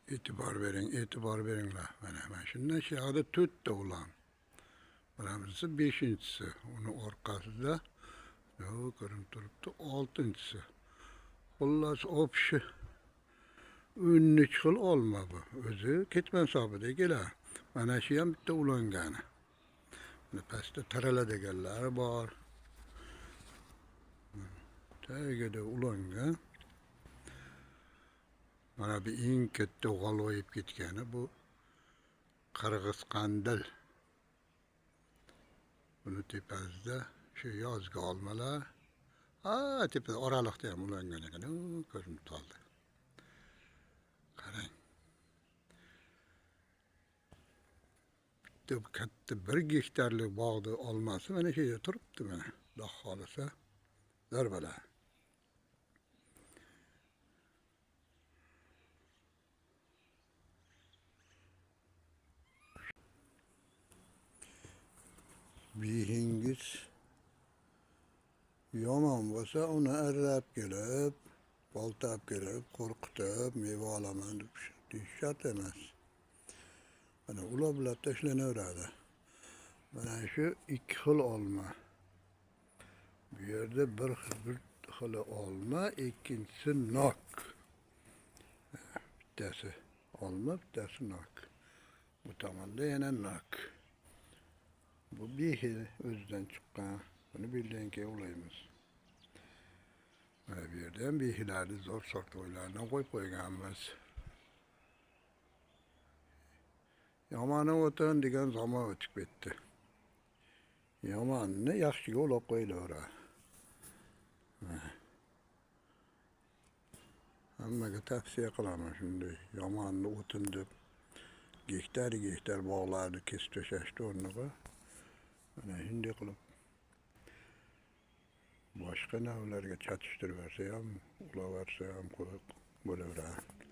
e'tibor beringlar. Mana shundan shuyoqda 4 ta ulan. Birinchisi 5-inchisi, uni orqasida ko'rinib turibdi 6-inchisi. Xullas opshi 13 xil olma bu. O'zi ketman hisobida kelar. Mana shu ham bitta ulangani. Mana pastda tarala deganlari bor. Tagida ulangan. Mana bu eng katta g'aloyib ketgani bu qirg'iz qandil. Buni tepasida shu yozgi olmalar. Tepada oraliqda ham ulangan ekan. Ko'rinib qoldi. Qarang. Bitta katta 1 gektarlik bog'da olmasi mana shu yerda turibdi mana. Xudo xolisa zarbalar. Behingiz yomon bo'lsa, uni arrab kelib, boltab kelib, qo'rqitib, meva olaman deb shart emas. Mana ulab tashlanaveradi. Mana shu 2 xil olma. Bu yerda bir xil olma, ikkinchisi nok. Bittasi olma, bittasi nok. Bu tomonda yana nok. Bu behi o'zidan chiqqan. Buni bildan keyin ulaymiz. Mana bu yerda ham behilarni zo'r sortoylardan qo'yib qo'yganmiz. Yomoni o'tin degan zamon o'tib ketdi. Yomonni yaxshiga ulab qo'yilaveradi. Hammaga tavsiya qilaman shunday yomonni o'tin deb gektar bog'larni kesib tashlashni o'rniga mana shunday qilib boshqa navlarga chatishtirib bersa ham, ulaversa ham bo'laveradi.